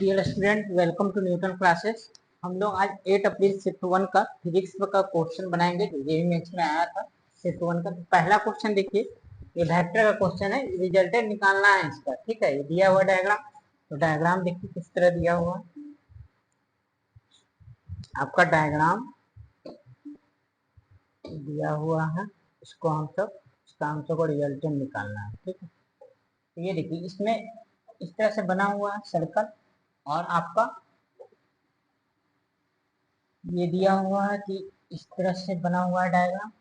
Dear student, welcome to Newton classes. हम लोग आज 8 अप्रैल शिफ्ट 1 का फिजिक्स का क्वेश्चन बनाएंगे जो जेईई मेंस में आया था। शिफ्ट 1 का पहला क्वेश्चन देखिए, ये वेक्टर का क्वेश्चन है, रिजल्टेंट निकालना है इसका। ठीक है, ये दिया हुआ डायग्राम, तो डायग्राम देखिए किस तरह दिया हुआ है। आपका डायग्राम दिया हुआ है, इसको हम सब इसका हम सबको रिजल्टेंट निकालना है। ठीक है, तो ये देखिए इसमें इस तरह से बना हुआ है सर्कल, और आपका ये दिया हुआ है कि इस तरह से बना हुआ है डायग्राम।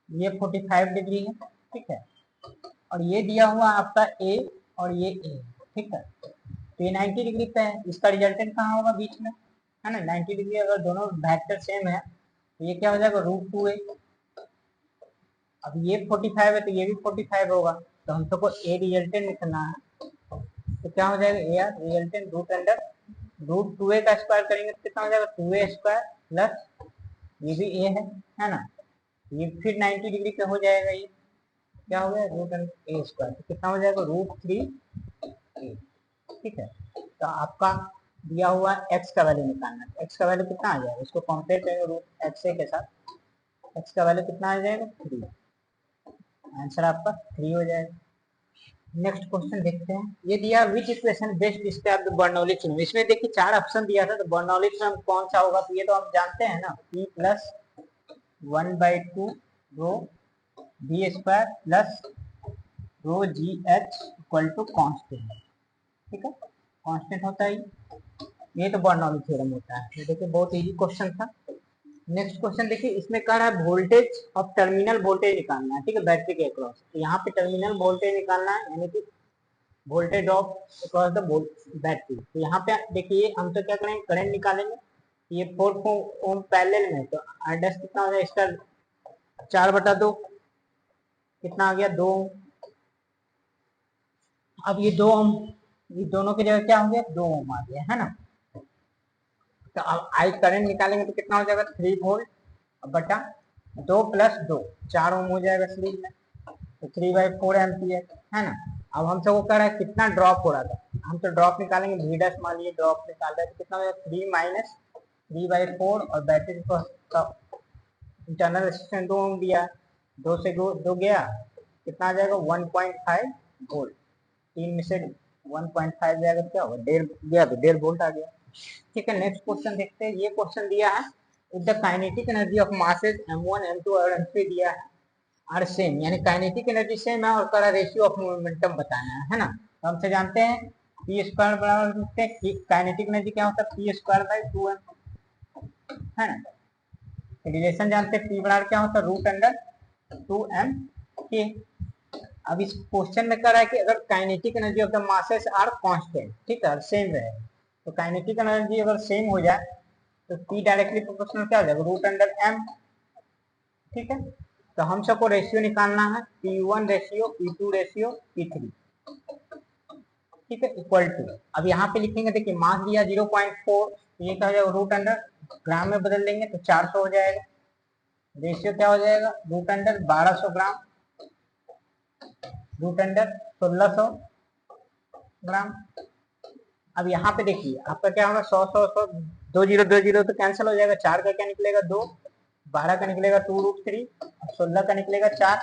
ये 45 डिग्री है, ठीक है, और ये दिया हुआ आपका ए और ये ए, ठीक है, तो ये 90 डिग्री पे है। इसका रिजल्टेंट कहाँ होगा? बीच में है ना। 90 डिग्री अगर दोनों वेक्टर सेम है तो ये क्या हो जाएगा? √2a। अब ये 45 है तो ये भी 45 होगा, तो हम सबको ए रिजल्टेंट लिखना है। तो क्या हो जाएगा? ए आर रिजल्टेंट √2a का स्क्वायर करेंगे तो कितना हो जाएगा? 2a स्क्वायर प्लस ये भी ए है ना, ये फिर 90 डिग्री पे हो जाएगा। ये क्या हो गया? √a स्क्वायर, तो कितना हो जाएगा? √3a। ठीक है, तो आपका दिया हुआ एक्स का वैल्यू निकालना है। एक्स का वैल्यू कितना आ जाएगा? इसको कंपेयर करेंगे √xa के साथ। एक्स का वैल्यू कितना आ जाएगा? 3। आंसर आपका 3 हो जाएगा। नेक्स्ट क्वेश्चन देखते हैं। ये दिया विच equation best describe the Bernoulli theorem. इसमें देखिए 4 ऑप्शन दिया था, तो बर्नौली थ्योरम कौन सा होगा? तो ये तो हम जानते हैं ना, p plus 1/2 rho v square plus rho g h equal to constant. ठीक है, कांस्टेंट होता है ये तो बर्नौली थ्योरम होता है। ये देखिए बहुत इजी क्वेश्चन था। नेक्स्ट क्वेश्चन देखिए, इसमें कह रहा है वोल्टेज ऑफ टर्मिनल वोल्टेज निकालना है। ठीक है, बैटरी के अक्रॉस, तो यहाँ पे टर्मिनल वोल्टेज निकालना है, यानी कि voltage of across the battery. तो यहाँ पे देखिए हम तो क्या करेंगे? करंट निकालेंगे। ये 4 ओम पैरेलल में, तो आर कितना हो जाएगा इसका? 4/2 कितना आ गया? 2। अब ये 2 ओम, ये दोनों की जगह क्या हो गया? 2 ओम आ गया, है ना। तो अब आई करंट निकालेंगे तो कितना हो जाएगा? 3 वोल्ट बटा 2 प्लस 2, 4 ओम हो जाएगा सीरीज में, तो 3/4 एम्पियर, है ना। अब हम सबको कह रहा है कितना ड्रॉप हो रहा था, हम तो ड्रॉप निकालेंगे। v' मान लीजिए ड्रॉप निकाल रहे हैं, तो कितना हो जाएगा? 3 माइनस 3/4, और बैटरी का इंटरनल रेजिस्टेंस 2 ओम दिया, 2 से 2 गया, कितना आ जाएगा? 1.5 वोल्ट। 3 में से 1.5 जाएगा, क्या होगा? 1.5 गया तो 1.5 वोल्ट आ गया। ठीक है, नेक्स्ट क्वेश्चन देखते हैं। ये क्वेश्चन दिया है, if the kinetic energy of masses m1 m2 और m3 दिया है आर सेम, यानी काइनेटिक एनर्जी सेम है और करा रेशियो ऑफ मोमेंटम बताना है ना। तो हमसे जानते हैं पी स्क्वायर बराबर काइनेटिक एनर्जी क्या होता है? p²/2m, है ना। रिलेशन जानते हैं, पी बराबर क्या होता है? √2m के। अब इस क्वेश्चन में कह रहा है कि अगर kinetic energy of the masses are constant, ठीक है, सेम रहे, तो काइनेटिक एनर्जी अगर सेम हो जाए तो p डायरेक्टली प्रोपोर्शनल क्या हो जाएगा? √m। ठीक है, तो हम सबको रेशियो निकालना है, P1 ratio, P2 ratio, P3, ठीक है, इक्वल टू। अब यहाँ पे लिखेंगे, देखिए मास दिया 0.4, तो ये क्या हो जाएगा? √ग्राम में बदल देंगे तो 400 हो जाएगा। रेशियो क्या हो जाएगा? √1200 ग्राम, √1600 ग्राम। अब यहाँ पे देखिए आपका क्या होगा? 100 2 0 2 0 तो कैंसिल हो जाएगा। 4 का क्या निकलेगा? 2, 12 का निकलेगा 2√3, 16 का निकलेगा 4।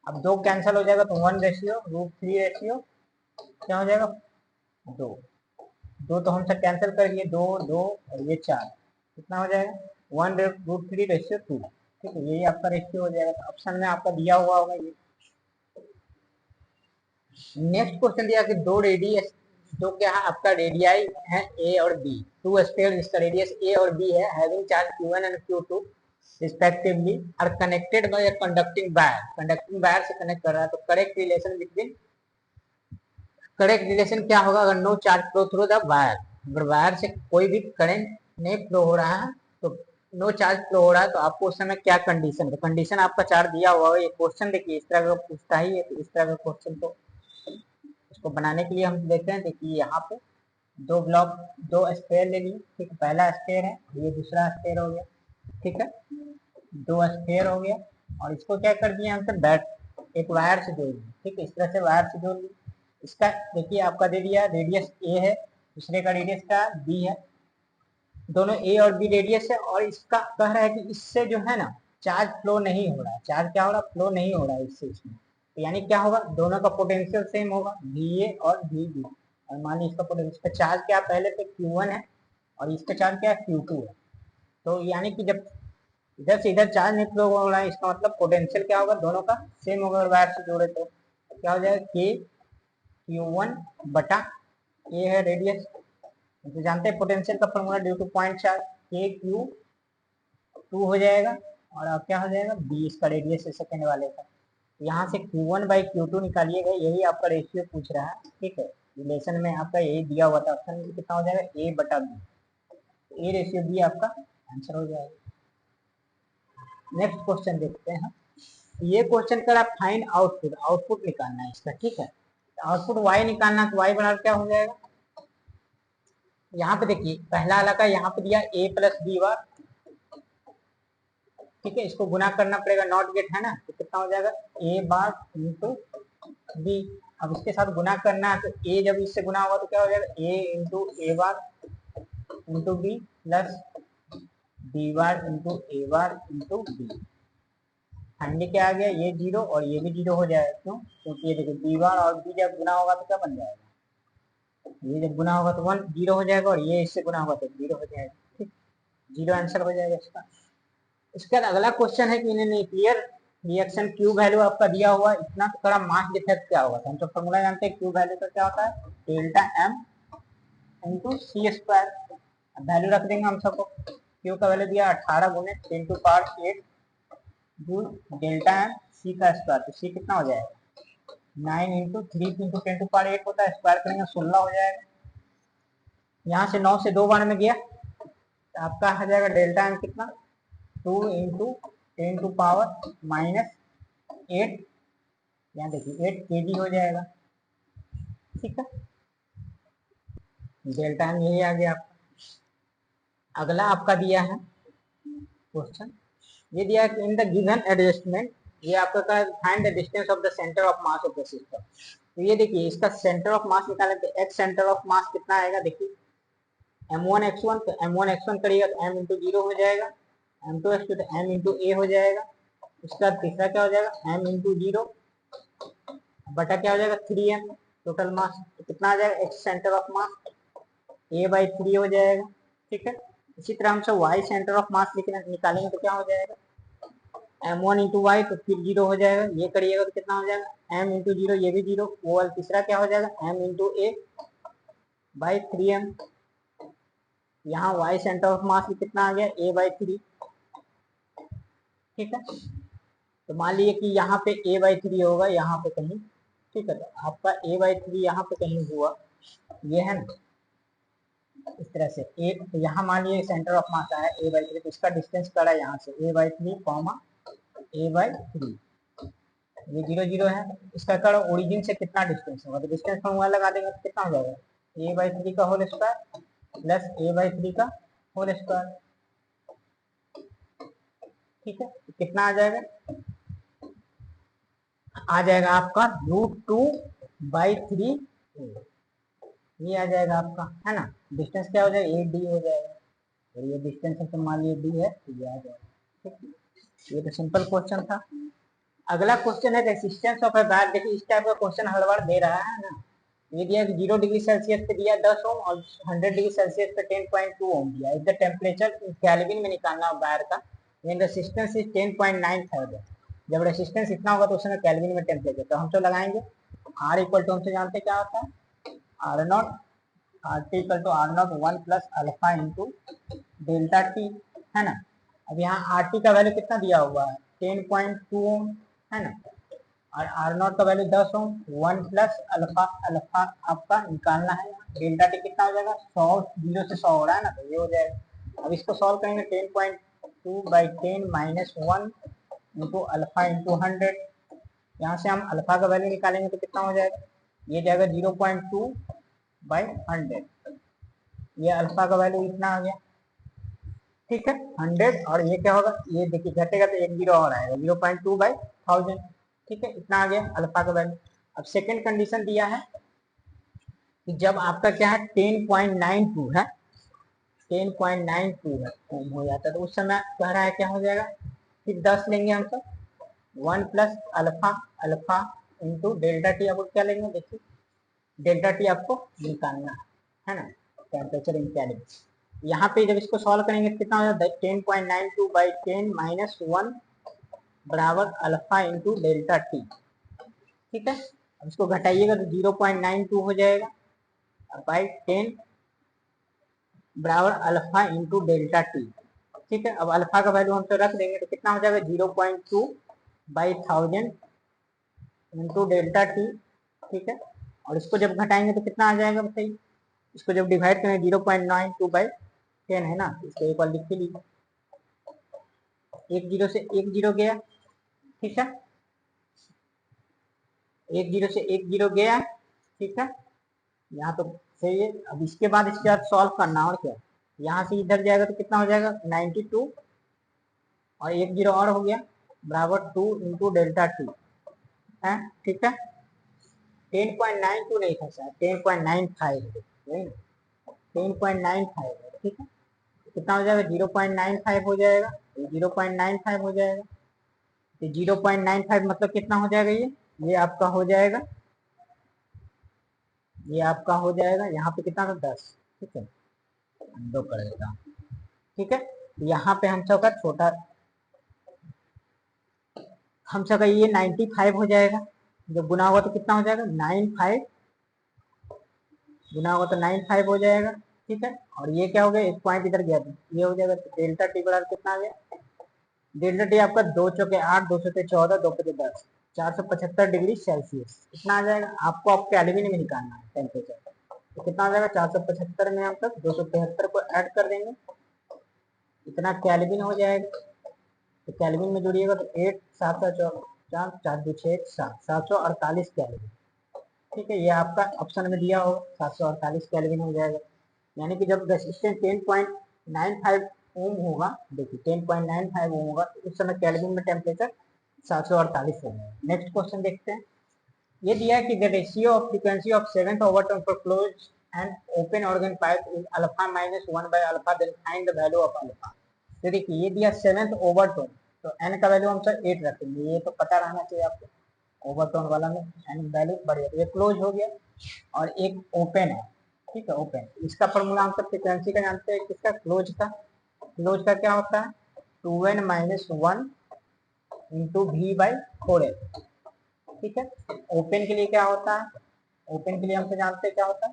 अब 2 कैंसिल हो जाएगा तो 1 रेशियो, √3 रेशियो क्या हो जाएगा? 2। 2 तो हम सब कैंसिल कर दिए, 2 2 और ये 4, कितना हो जाएगा? 1√3 रेशियो 2। ठीक है, यही आपका रेशियो हो जाएगा। तो ऑप्शन में आपका दिया हुआ होगा ये। नेक्स्ट क्वेश्चन दिया कि दो रेडियस, जो क्या है आपका रेडियाई है ए और बी, 2 स्फीयर जिसका रेडियस ए और बी है, having charge q1 and q2 respectively, are connected by a conducting wire. Conducting wire से कनेक्ट कर रहा है, तो correct relation between, correct relation क्या होगा? अगर no charge flow through the wire, अगर वायर से कोई भी करंट नहीं फ्लो हो रहा है, तो नो चार्ज फ्लो हो रहा है, तो आपको उस समय क्या कंडीशन है? कंडीशन आपका चार्ज दिया हुआ है। ये क्वेश्चन देखिए इस तरह का पूछता ही है, तो इस तरह का क्वेश्चन तो इसको बनाने के लिए हम देखते हैं। देखिए यहाँ पे 2 ब्लॉक, 2 स्फीयर ले लिए, ठीक है, पहला स्फीयर है, ये दूसरा स्फीयर हो गया, ठीक है, 2 स्फीयर हो गया, और इसको क्या कर दिया हमसे? बैट एक वायर से जोड़ दिया, ठीक है, इस तरह से वायर से जोड़ ली। इसका देखिए आपका दे दिया रेडियस ए है, दूसरे का रेडियस का बी है, दोनों ए और बी रेडियस है, और इसका कह रहा है कि इससे जो है ना चार्ज फ्लो नहीं हो रहा है, चार्ज क्या हो रहा है, फ्लो नहीं हो रहा है इससे इसमें। तो यानी क्या होगा, दोनों का पोटेंशियल सेम होगा, वी ए और वी बी। और मान लीजिए इसका पोटेंशियल, इसका चार्ज क्या पहले पे Q1 है और इसका चार्ज क्या है Q2 है। तो यानी कि जब इधर से इधर चार्ज नहीं फ्लो हो रहा है, इसका मतलब पोटेंशियल क्या होगा, दोनों का सेम होगा। वायर से जोड़े तो क्या हो जाएगा, के Q1 बटा ए है रेडियस, तो जानते हैं पोटेंशियल का formula due two point charge, के Q2 हो जाएगा, और अब क्या हो जाएगा, बी इसका रेडियस है सेकेंड वाले का। यहाँ से Q1 बाई Q2 निकालिएगा, यही आपका रेशियो पूछ रहा है, ठीक है। रिलेशन में आपका यही दिया हुआ था, ऑप्शन में कितना हो जाएगा, ए बटा बी, ए रेशियो बी आपका आंसर हो जाएगा। नेक्स्ट क्वेश्चन देखते हैं। ये क्वेश्चन कर आप फाइंड आउटपुट, आउटपुट निकालना है इसका, ठीक है। आउटपुट वाई निकालना, तो वाई बराबर क्या हो जाएगा, यहाँ पे देखिए पहला वाला का यहाँ पे दिया ए प्लस बी बार, ठीक है। इसको गुना करना पड़ेगा, नॉट गेट है ना, तो कितना हो जाएगा, ए बार इंटू बी। अब इसके साथ गुना करना है, तो ए जब इससे गुना होगा तो क्या हो जाएगा, A into A bar into B plus B bar into A bar into B. Finally क्या आ गया, ये जीरो और ये भी जीरो हो जाएगा, क्यों, क्योंकि ये देखिए बी बार और बी जब गुना होगा तो क्या बन जाएगा, ये जब गुना होगा तो 1 जीरो हो जाएगा, और ये इससे गुना होगा तो जीरो हो जाएगा, ठीक, जीरो आंसर हो जाएगा इसका। इसके बाद अगला क्वेश्चन है कि इन्हें न्यूक्लियर रिएक्शन क्यू वैल्यू आपका दिया हुआ इतना तो कड़ा मास डिफेक्ट क्या होगा, हम तो फॉर्मूला जानते हैं, क्यू वैल्यू का क्या होता है, डेल्टा एम इंटू सी स्क्वायर। वैल्यू रख देंगे हम सबको, क्यू का वैल्यू दिया 18 गुने 10 to power 8 delta m c का स्क्वायर, तो सी कितना हो जाएगा, 9 इंटू 3 इंटू 10 टू पावर 8 होता है, स्क्वायर करेंगे 16 हो जाएगा। यहाँ से 9 से 2 बार में गया, तो आपका आ जाएगा डेल्टा एम कितना, 2 इंटू 10 टू पावर माइनस 8, यहाँ देखिए 8 kg हो जाएगा, ठीक है। डेल्टा एम यही आ गया आपका। अगला आपका दिया है क्वेश्चन, ये दिया है कि इन द गिवन एडजस्टमेंट, ये आपका का find the distance of the centre of mass of the system. तो ये देखिए इसका सेंटर ऑफ मास निकालें तो एक्स सेंटर ऑफ मास कितना आएगा, देखिए m1 x1, तो m1 x1 करिएगा तो m इंटू जीरो हो जाएगा, m2 x2 तो m इंटू ए हो जाएगा। उसका तीसरा क्या हो जाएगा, m इंटू जीरो बटा क्या हो जाएगा 3m टोटल मास, तो कितना आ जाएगा, x centre of mass a by 3 हो जाएगा, ठीक है। इसी तरह हम सब y सेंटर ऑफ मास निकालेंगे तो क्या हो जाएगा, m1 इंटू वाई, तो फिर जीरो हो जाएगा, ये करिएगा तो कितना हो जाएगा, m इंटू जीरो, ये भी जीरो, वो वाला तीसरा क्या हो जाएगा, m into A by 3m। यहाँ y सेंटर ऑफ मास कितना आ गया, a बाई 3, ठीक है। तो मान लीजिए कि यहाँ पे a बाई 3 होगा यहाँ पे कहीं, ठीक है। तो आपका a बाई 3 यहाँ पे कहीं हुआ, ये है ना, इस तरह से ए, तो यहाँ मान लीजिए सेंटर ऑफ मास आया a बाई 3, तो इसका डिस्टेंस करा यहाँ से a by 3 comma a by 3, ये जीरो जीरो है, इसका करो ओरिजिन से कितना डिस्टेंस होगा, तो डिस्टेंस फॉर्मूला लगा देंगे तो कितना हो जाएगा, a बाई 3 का whole square plus a by 3 का होल स्क्वायर, ठीक है। तो कितना आ जाएगा, आ जाएगा आपका √2/3, ये आ जाएगा आपका, है ना। डिस्टेंस क्या हो जाएगा, 8d हो जाएगा, और ये डिस्टेंस तो मान लीजिए d है, तो ये आ जाएगा, ठीक। ये तो सिंपल क्वेश्चन था। अगला क्वेश्चन है रेसिस्टेंस ऑफ ए वायर। देखिए इस टाइप का क्वेश्चन हर बार दे रहा है ना, ये दिया कि 0 डिग्री सेल्सियस पे दिया 10 ओम और 100 डिग्री सेल्सियस पे 10.2 ओम दिया। इधर टेम्परेचर केल्विन में निकालना वायर का, रेसिस्टेंस इज 10.9 जब रेसिस्टेंस इतना होगा तो उसमें केल्विन में टेम्परेचर, तो हम तो लगाएंगे R इक्वल टू, हमसे जानते क्या होता है, r naught, r t equal to r naught 1 plus alpha into delta t, है ना। अब यहाँ आर टी का वैल्यू कितना दिया हुआ है, 10.2 ओम, है ना, और आर नॉट का वैल्यू 10 ओम, 1 प्लस अल्फा, अल्फा आपका निकालना है। डेल्टा टी कितना हो जाएगा, 100, 0 से 100 हो रहा है ना, तो ये हो जाएगा। अब इसको सॉल्व करेंगे, 10.2/10 माइनस 1 इंटू अल्फा इंटू 100, यहाँ से हम अल्फा का वैल्यू निकालेंगे तो कितना हो जाएगा, ये जाएगा 0.2/100, ये अल्फा का वैल्यू इतना आ गया, ठीक है 100, और ये क्या होगा, ये देखिए घटेगा तो एक जीरो और आएगा, 0.2/1000, ठीक है, इतना आ गया अल्फा का वैल्यू। अब सेकंड कंडीशन दिया है कि जब आपका क्या है 10.92 है, 10.92 है ओम हो जाता है, तो उस समय कह रहा है क्या हो जाएगा, फिर 10 लेंगे हम सब, 1 plus alpha alpha into delta T. आपको क्या लेंगे, देखिए डेल्टा टी आपको निकालना है ना, टेम्परेचर इन केल्विन। यहाँ पे जब इसको सॉल्व करेंगे तो कितना हो जाता है, 10.92 बाई 10 माइनस 1 बराबर अल्फा इंटू डेल्टा टी। ठीक है, अब इसको घटाइएगा तो 0.92 हो जाएगा बाई 10 बराबर अल्फा इंटू डेल्टा टी। ठीक है, अब अल्फा का वैल्यू हम तो रख देंगे तो कितना हो जाएगा 0.2 बाई 1000 इंटू डेल्टा टी। ठीक है, और इसको जब घटाएंगे तो कितना आ जाएगा बताइए, इसको जब डिवाइड करेंगे 0.92 बाई 10 है ना, इसको एक बार लिख के लीजिए, एक जीरो से एक जीरो गया। ठीक है, एक जीरो से एक जीरो गया। ठीक है, यहाँ तो सही है। अब इसके बाद इसके बाद सॉल्व करना, और क्या, यहाँ से इधर जाएगा तो कितना हो जाएगा 92 और एक जीरो और हो गया बराबर 2 इंटू डेल्टा टी है। ठीक है, 10.92 नहीं था सर, 10.95 है, 10.95 है। ठीक है, कितना हो जाएगा 0.95 हो जाएगा, 0.95 हो जाएगा, तो 0.95 मतलब कितना हो जाएगा, ये आपका हो जाएगा, ये आपका हो जाएगा यहाँ पे कितना था 10। ठीक है, दो कर देता हूँ। ठीक है, यहाँ पे हम सबका छोटा, हम सबका ये 95 हो जाएगा, जब गुना होगा तो कितना हो जाएगा 95, गुना होगा तो 95 हो जाएगा। ठीक है, और ये क्या हो गया, एक पॉइंट इधर गया था, ये हो जाएगा डेल्टा टी बराबर कितना आ गया, डेल्टा टी आपका 2 चौके 8, 2 चौके 14, 2 पचे 10, 475 डिग्री सेल्सियस कितना आ जाएगा, आपको आप केल्विन में निकालना है टेम्परेचर, तो कितना आ जाएगा 475 में हम तक 273 को ऐड कर देंगे, इतना केल्विन हो जाएगा। तो केल्विन में जोड़िएगा तो 8 7 4 4 2 6 7 748 केल्विन। ठीक है, ये आपका ऑप्शन में दिया हो 748 केल्विन हो जाएगा। यानी कि जब रेजिस्टेंस 10.95 ओम होगा, देखिए 10.95 ओम होगा, तो उस समय केल्विन में टेम्परेचर 748 होगा। नेक्स्ट क्वेश्चन देखते हैं, ये दिया है कि the ratio of frequency of seventh overtone for close and open organ pipe is alpha minus 1 by alpha, then find the value of alpha. तो देखिए ये दिया सेवेंथ ओवरटोन, तो एन का वैल्यू हम सर 8 रखेंगे, ये तो पता रहना चाहिए आपको, ओवरटोन वाला में एन वैल्यू बढ़िया, ये क्लोज हो गया और एक ओपन है। ठीक है, ओपन, इसका फॉर्मूला हम सब फ्रीक्वेंसी का जानते हैं, किसका, क्लोज का। क्लोज का क्या होता है 2n minus 1 into we by 4l। ठीक है, ओपन के लिए क्या होता है, ओपन के लिए हमसे जानते हैं क्या होता है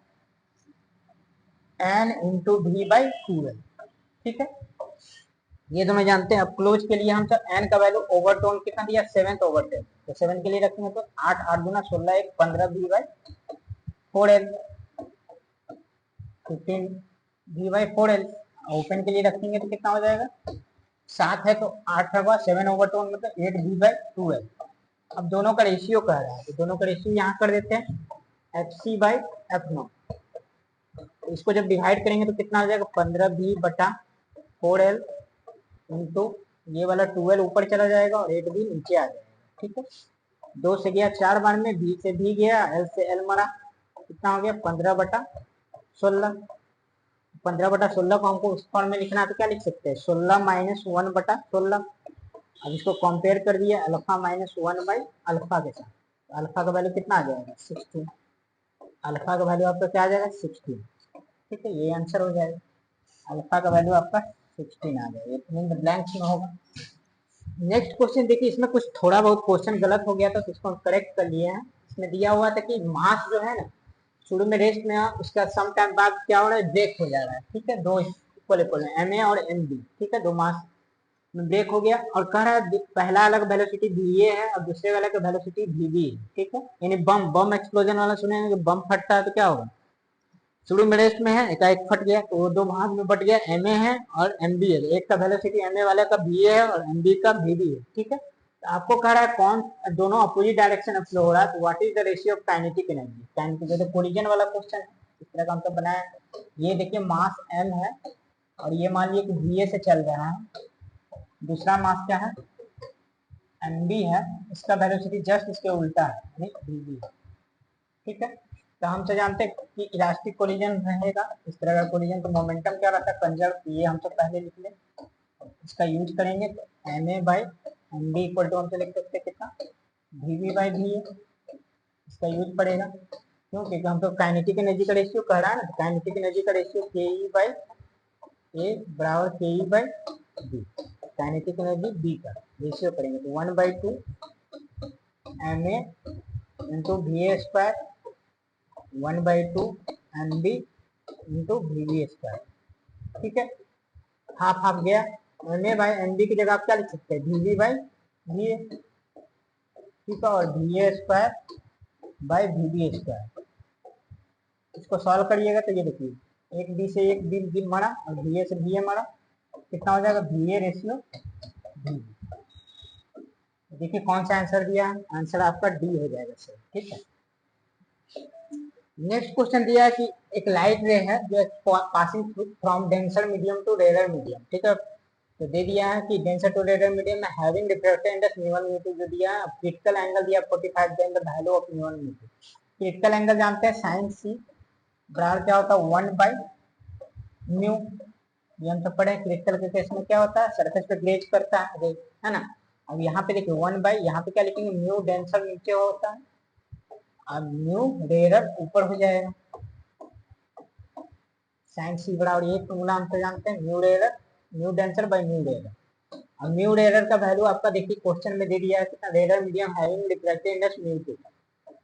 n into we by 2l। ठीक है, ये दोनों जानते हैं। अब क्लोज के लिए हम सब n का वैल्यू ओवरटोन कितना दिया, सेवेंथ ओवरटोन, तो 7 के लिए रखेंगे तो 8 8 गुना 16 1 15 v by 4l, 15 v by 4l। Open के लिए रखेंगे तो कितना हो जाएगा, 7 है तो 8 होगा, 7 ओवरटोन मतलब 8 वी बाई 2l। अब दोनों का रेशियो कह रहा है, तो दोनों का रेशियो यहाँ कर देते हैं f c by f naught. इसको जब डिवाइड करेंगे तो कितना हो जाएगा 15 बी बटा 4l इंटू ये वाला 12 ऊपर चला जाएगा और 8 बी नीचे आ जाएगा। ठीक है, 2 से गया 4 बार में, बी से भी गया, एल से एल मरा, कितना हो गया 15 बटा 16। 15 बटा 16 को हमको उस फॉर्म में लिखना है तो क्या लिख सकते हैं 16 माइनस 1 बटा 16। अब इसको कंपेयर कर दिया अल्फा माइनस 1 बाई अल्फा के साथ, तो अल्फा का वैल्यू कितना आ जाएगा 16, अल्फा का वैल्यू आपका क्या आ जाएगा 16। ठीक है, ये आंसर हो जाएगा, अल्फा का वैल्यू आपका 16 आ जाएगा, ये ब्लैंक्स में होगा। नेक्स्ट क्वेश्चन देखिए, इसमें कुछ थोड़ा बहुत क्वेश्चन गलत हो गया था तो इसको हम करेक्ट कर लिए हैं। इसमें दिया हुआ था कि मास जो है ना शुरू में रेस्ट में है, उसका सम टाइम बाद क्या हो रहा है ब्रेक हो जा रहा है। ठीक है, दो इक्वल इक्वल है एम ए और एम बी। ठीक है, दो मास में ब्रेक हो गया और कह रहा है पहला अलग वेलोसिटी वी ए है और दूसरे वाले का वेलोसिटी वी बी है। ठीक है, यानी बम बम एक्सप्लोजन वाला सुने हैं, बम फटता है तो क्या होगा, शुरू में रेस्ट में है, एकाएक फट गया तो वो दो भाग में बट गया, एम ए है और एम बी है, एक का वेलोसिटी एम ए वाले का बी ए है और एम बी का वी बी है। ठीक है, तो आपको कह रहा है कौन दोनों अपोजिट डायरेक्शन में फ्लो हो रहा है, तो what is the ratio of kinetic energy. Kinetic तो कोलिजन वाला क्वेश्चन है, इस तरह का हम तो बनाया। ये देखिए मास एम है और ये मान लीजिए कि वी ए से चल रहा है, दूसरा मास क्या है एम बी है, इसका वेलोसिटी जस्ट इसके उल्टा है यानी वी बी है। ठीक है, तो हमसे जानते हैं कि इलास्टिक कोलिजन रहेगा, इस तरह का कोलिजन, तो मोमेंटम क्या रहता है, कंजर्व, ये हम तो पहले लिख लें। इसका यूज करेंगे तो m A by M b equal to हमसे लिख सकते हैं कितना, v B by we a, इसका यूज पड़ेगा। क्यों, क्योंकि हम तो काइनेटिक एनर्जी का रेशियो कह रहा है ना, काइनेटिक एनर्जी का रेशियो के ई बाई ए बराबर के E by B, kinetic energy B का रेशियो करेंगे तो 1/2 M A into V A square 1/2 M B into V B square. ठीक है, हाफ हाफ गया, M A by M B की जगह आप क्या लिख सकते हैं, V B by we A, ठीक है, और V A square by V B square. इसको सॉल्व करिएगा तो ये देखिए, एक बी से एक बी मरा और वी ए से वी ए मरा, कितना हो जाएगा, वी ए रेशियो वी। देखिए कौन सा आंसर दिया है, आंसर आपका डी हो जाएगा सर। ठीक है, नेक्स्ट क्वेश्चन दिया है कि एक लाइट रे है जो passing from denser medium to rare medium. ठीक है, तो दे दिया है कि डेंसर टू रेयर मीडियम में having refractive index mu one mu two जो दिया है, क्रिटिकल एंगल दिया 45 then the value of mu one mu two. Critical angle जानते हैं साइन सी बराबर क्या होता है 1/μ, ये हम सब पढ़े। क्रिटिकल के केस में क्या होता है, सरफेस पे ग्लेज करता है ना। अब यहाँ पे देखिए 1/, यहाँ पे क्या लिखेंगे, म्यू डेंसर नीचे होता है और म्यू रेयर ऊपर हो जाएगा। साइन सी बराबर ये फॉर्मूला हम तो जानते हैं, mu rare mu denser by mu rare. और म्यू रेयर का वैल्यू आपका देखिए क्वेश्चन में दे दिया है कितना, rare medium having refractive index mu two,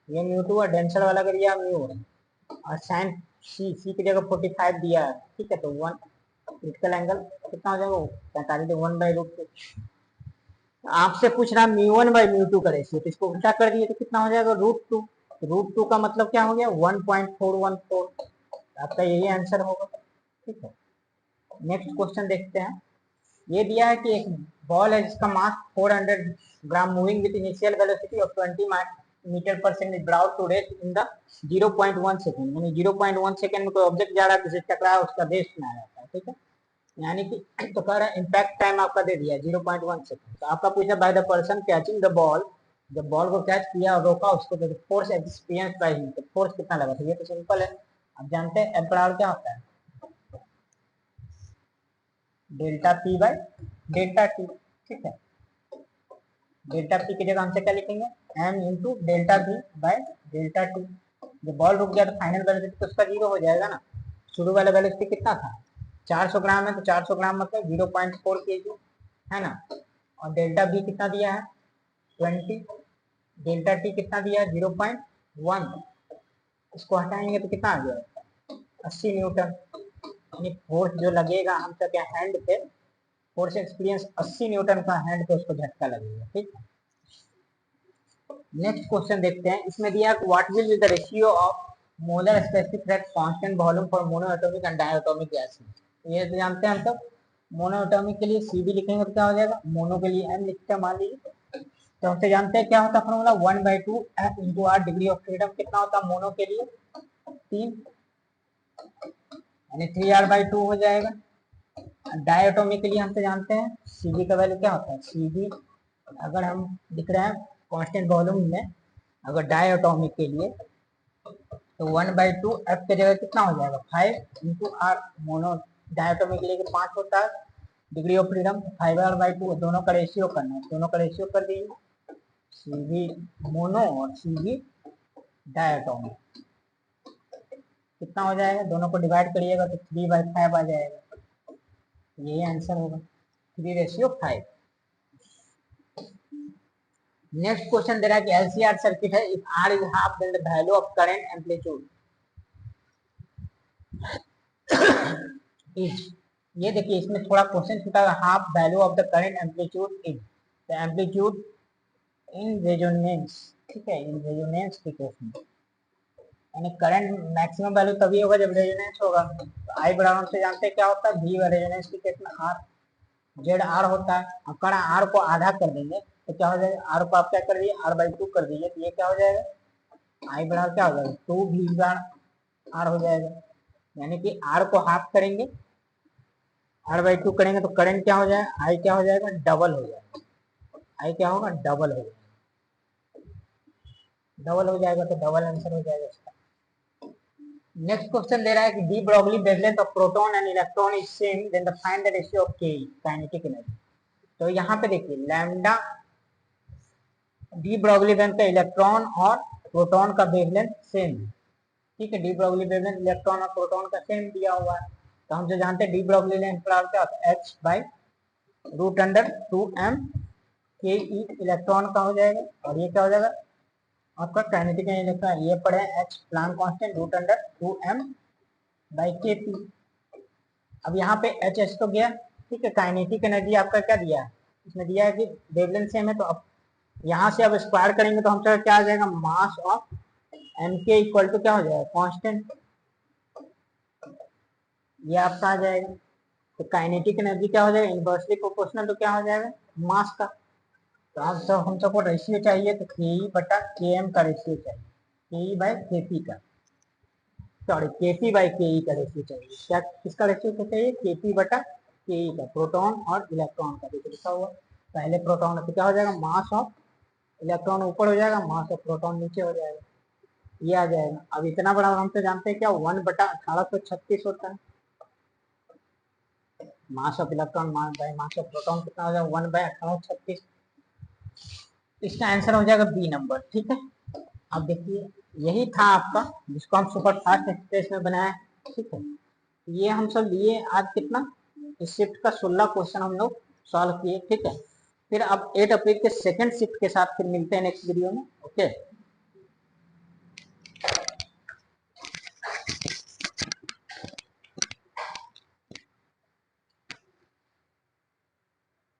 ये म्यू2 और डेंसर वाला कर दिया म्यू, और साइन सी की जगह 45 दिया है। ठीक है, तो 1 क्रिटिकल एंगल कितना हो जाएगा, 45 1/√2। आपसे पूछ रहा μ1/μ2 का रेशियो, तो इसको उल्टा कर दिए तो कितना हो जाएगा, √2। √2 का मतलब क्या हो गया, 1.414। आपका यही आंसर होगा। ठीक है, नेक्स्ट क्वेश्चन देखते हैं। ये दिया है कि एक बॉल है जिसका mass 400 gram moving with initial velocity of 20 meter per second is brought to rest in the 0.1 second, यानी 0.1 सेकंड में कोई ऑब्जेक्ट जा रहा है जिससे टकरा है उसका रेस्ट में आ जाता है। ठीक है, यानी कि तो कह रहा है इम्पैक्ट टाइम आपका दे दिया 0.1 सेकंड। तो आपका पूछा by the person catching the ball, जब बॉल को कैच किया और रोका उसको, तो फोर्स एक्सपीरियंस बाय हिम, तो फोर्स कितना लगा। तो ये तो सिंपल है, आप जानते हैं एफ बराबर क्या होता है, delta p by delta t. ठीक है, डेल्टा पी की जगह हमसे क्या लिखेंगे, m into delta v by delta t. जब बॉल रुक गया तो फाइनल वेलोसिटी तो उसका 0 हो जाएगा ना। शुरू वाला वेलोसिटी कितना था, 400 ग्राम है, तो 400 ग्राम मतलब 0.4 kg है ना। और डेल्टा बी कितना दिया है 20, डेल्टा टी कितना दिया है 0.1, इसको हटाएंगे तो कितना आ गया 80 न्यूटन। यानी फोर्स जो लगेगा हम सब क्या हैंड पे, फोर्स एक्सपीरियंस 80 न्यूटन का हैंड पे उसको झटका लगेगा। ठीक, नेक्स्ट क्वेश्चन देखते हैं। इसमें दिया what will be the ratio of molar specific rate constant volume for monoatomic and diatomic gases. ये तो जानते हैं हम सब, मोनोएटॉमिक के लिए सी भी लिखेंगे तो क्या हो जाएगा, मोनो के लिए एम लिखते हैं मान लीजिए। तो हमसे जानते हैं क्या होता है formula, 1/2 f into r degree of freedom. कितना होता है मोनो के लिए 3, यानी 3r/2 हो जाएगा। डायटोमिक के लिए हमसे जानते हैं सीबी का वैल्यू क्या होता है, सीबी अगर हम लिख रहे हैं कांस्टेंट वॉल्यूम में, अगर डायटोमिक के लिए तो 1/2 एफ के जगह कितना हो जाएगा 5 इंटू आर। मोनो डायटोमिक के लिए 5 होता है डिग्री ऑफ फ्रीडम, 5r/2 दोनों का रेशियो करना है, दोनों का रेशियो कर दीजिए, सीबी मोनो और सीबी डायटोमिक कितना हो जाएगा, दोनों को डिवाइड करिएगा तो 3/5 आ जाएगा। यही आंसर होगा 3:5। नेक्स्ट क्वेश्चन दे रहा है कि एलसीआर सर्किट है, if r is half then the value of current amplitude is. ये देखिए इसमें थोड़ा क्वेश्चन छूटा है, half value of the current amplitude is the amplitude in resonance. ठीक है, इन रेजोनेंस के केस में यानी करंट मैक्सिमम वैल्यू तभी होगा जब रेजोनेंस होगा। तो आई बराबर से जानते हैं क्या होता है, वी रेजोनेंस के केस में आर जेड आर होता है। अगर आर को आधा कर देंगे तो क्या हो जाएगा, आर को आप क्या कर दिए r/2 कर दीजिए, तो ये क्या हो जाएगा, आई बराबर क्या हो जाएगा 2v आर हो जाएगा। यानी कि आर को हाफ करेंगे, r/2 करेंगे तो करंट क्या हो जाएगा, आई क्या हो जाएगा डबल हो जाएगा, आई क्या होगा डबल हो जाएगा, डबल हो जाएगा तो डबल आंसर हो जाएगा इसका। नेक्स्ट क्वेश्चन दे रहा है कि de Broglie wavelength of proton and electron is same then the find the ratio of के काइनेटिक एनर्जी। तो यहाँ पे देखिए लैम्डा डी ब्रॉगली वेवलेंथ का इलेक्ट्रॉन और प्रोटॉन का वेवलेंथ सेम है, ठीक है। डी ब्रॉगली वेवलेंथ इलेक्ट्रॉन और प्रोटॉन का सेम दिया हुआ है, तो हम जो जानते हैं डी ब्रॉगली लेंथ क्या होता है h by root under 2m के ई इलेक्ट्रॉन का हो जाएगा, और ये क्या हो जाएगा आपका काइनेटिक एनर्जी। ये पढ़े h Planck constant root under 2m by k p. अब यहाँ पे एच एच तो गया, ठीक है। काइनेटिक एनर्जी आपका क्या दिया है, इसमें दिया है कि वेवलेंथ सेम है, तो अब यहाँ से अब स्क्वायर करेंगे तो हमसे क्या आ जाएगा मास ऑफ एम के इक्वल टू क्या हो जाएगा कांस्टेंट, ये आपका आ जाएगा। तो काइनेटिक एनर्जी क्या हो जाएगा इनवर्सली प्रोपोर्शनल, तो क्या हो जाएगा मास का। तो हम सबको रेशियो चाहिए, तो के ई बटा के एम का रेशियो चाहिए, के ई बाई के पी का, सॉरी के पी बाई के ई का रेशियो चाहिए। क्या किसका रेशियो चाहिए के पी बटा के ई का, प्रोटॉन और इलेक्ट्रॉन का। देखिए लिखा हुआ पहले प्रोटॉन, तो क्या हो जाएगा मास ऑफ इलेक्ट्रॉन ऊपर हो जाएगा, मास ऑफ प्रोटॉन नीचे हो जाएगा, ये आ जाएगा। अब इतना बड़ा हम तो जानते हैं क्या 1/1836 होता है, mass of electron by mass of proton कितना हो जाएगा 1/1836। इसका आंसर हो जाएगा बी नंबर, ठीक है। अब देखिए यही था आपका जिसको हम सुपर फास्ट एक्सप्रेस में बनाया, ठीक है। ये हम सब लिए आज कितना इस शिफ्ट का 16 क्वेश्चन हम लोग सॉल्व किए, ठीक है। फिर अब 8 अप्रैल के सेकंड शिफ्ट के साथ फिर मिलते हैं नेक्स्ट वीडियो में, ओके।